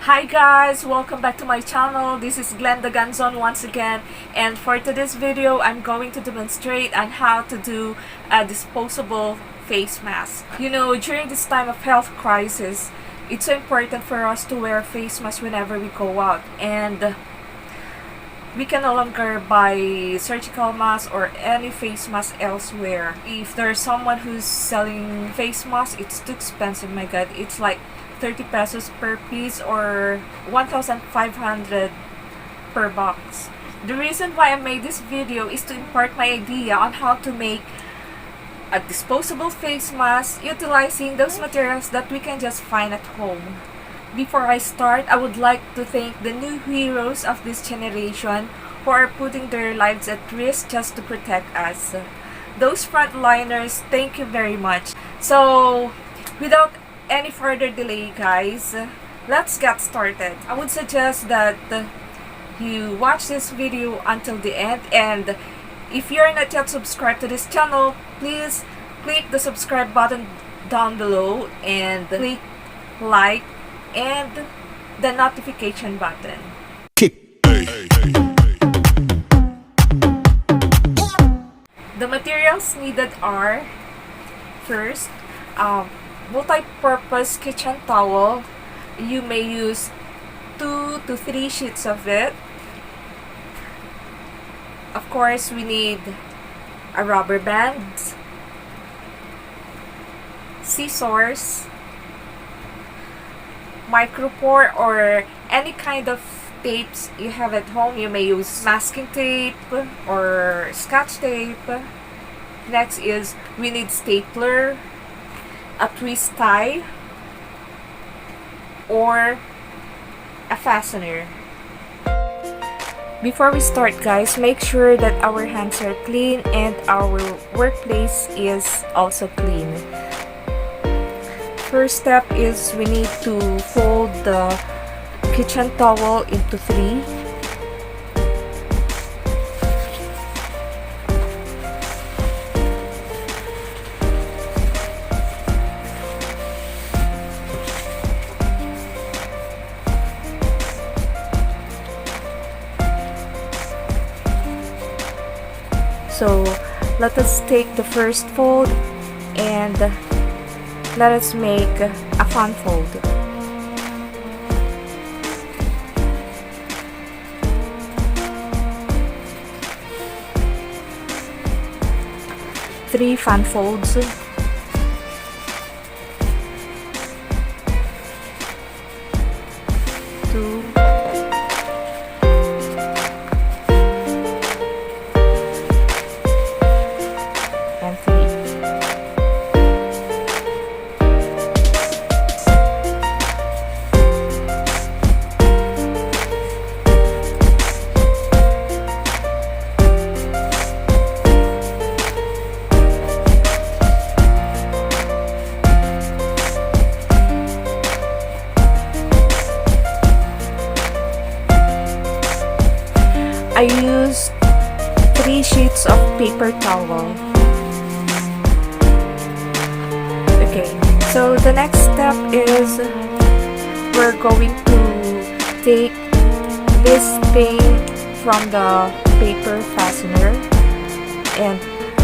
Hi guys, welcome back to my channel. This is Glenda Ganzon once again, and for today's video I'm going to demonstrate on how to do a disposable face mask. You know, during this time of health crisis, it's so important for us to wear face mask whenever we go out, and we can no longer buy surgical mask or any face mask elsewhere. If there's someone who's selling face mask, it's too expensive. My god, it's like 30 pesos per piece or 1,500 per box. The reason why I made this video is to impart my idea on how to make a disposable face mask utilizing those materials that we can just find at home. Before I start, I would like to thank the new heroes of this generation who are putting their lives at risk just to protect us. Those frontliners, thank you very much. So, without any further delay, guys, let's get started. I would suggest that you watch this video until the end, and if you're not yet subscribed to this channel, please click the subscribe button down below and click like and the notification button. The materials needed are, first, multi-purpose kitchen towel. You may use 2 to 3 sheets of it. Of course, we need a rubber band, scissors, micropore or any kind of tapes you have at home. You may use masking tape or scotch tape. Next is we need stapler, a twist tie, or a fastener. Before we start, guys, make sure that our hands are clean and our workplace is also clean. First step is we need to fold the kitchen towel into 3. So let us take the first fold and let us make a fan fold. Three fan folds. 2. And 3. I used 3 sheets of paper towel. Okay, so the next step is we're going to take this thing from the paper fastener and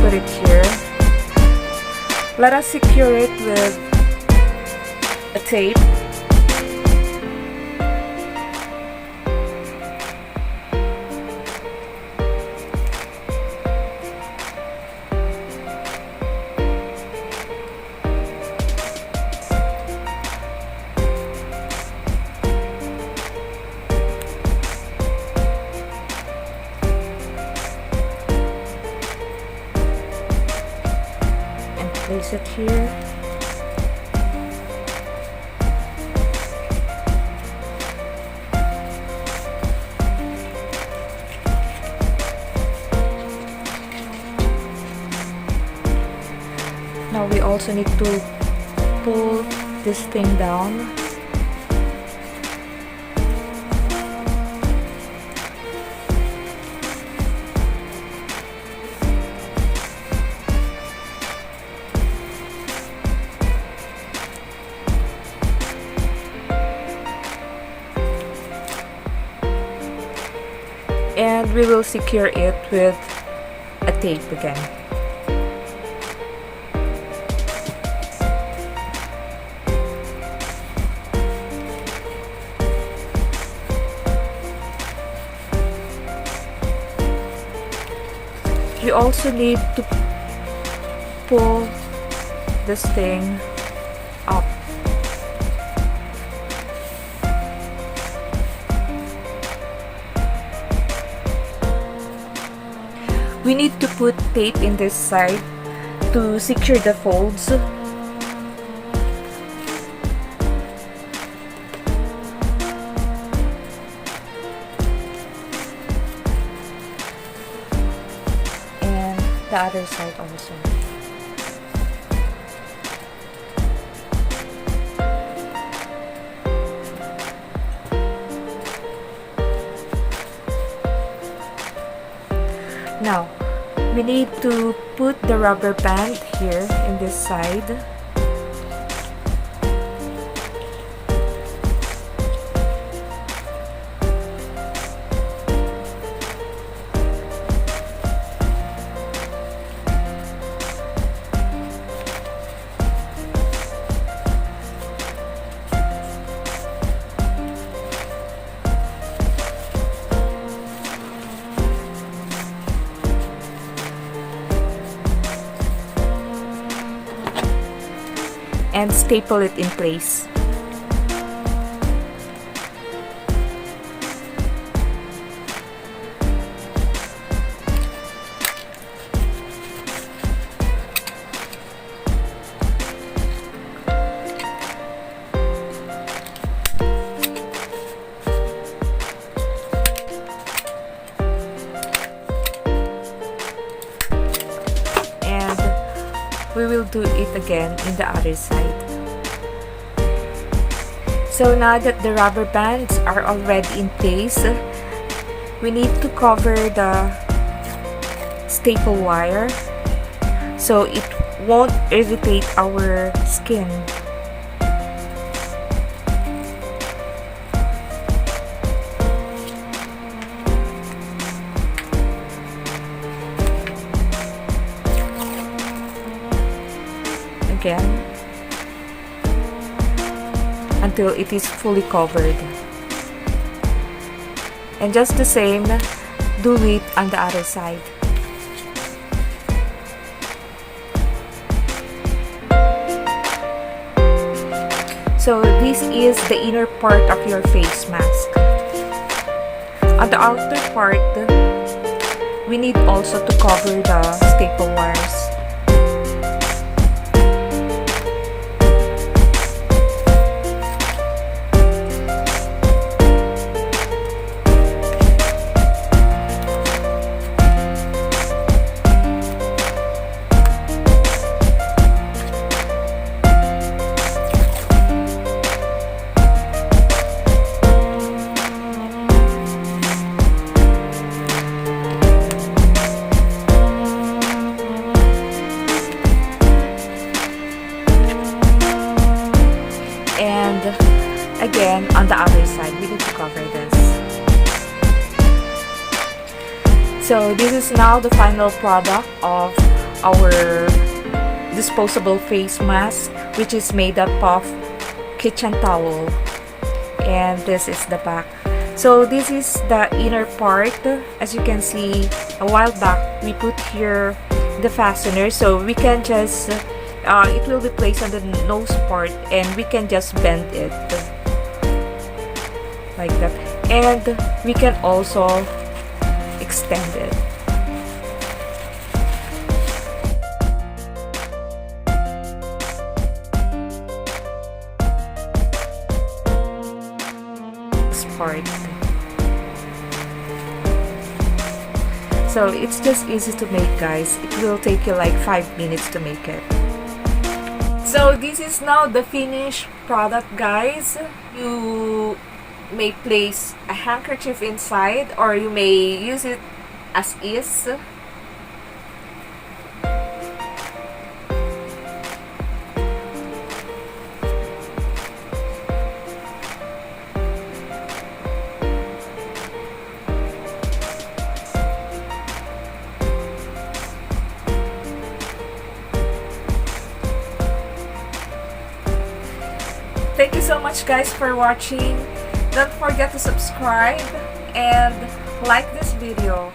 put it here. Let us secure it with a tape. Place it here. Now we also need to pull this thing down. And we will secure it with a tape again. You also need to pull this thing up. We need to put tape in this side to secure the folds. And the other side also. Now, we need to put the rubber band here in this side. And staple it in place. And we will do it again in the other side. So now that the rubber bands are already in place, we need to cover the staple wire so it won't irritate our skin. Again, until it is fully covered. And just the same, do it on the other side. So this is the inner part of your face mask. On the outer part, we need also to cover the staple wires. Again, on the other side, we need to cover this. So this is now the final product of our disposable face mask, which is made up of kitchen towel. And this is the back. So this is the inner part. As you can see, a while back, we put here the fastener, so we can just it will be placed on the nose part and we can just bend it like that, and we can also extend it. This part. So it's just easy to make, guys. It will take you like 5 minutes to make it. So this is now the finished product, guys. You may place a handkerchief inside or you may use it as is. Thank you so much guys for watching. Don't forget to subscribe and like this video.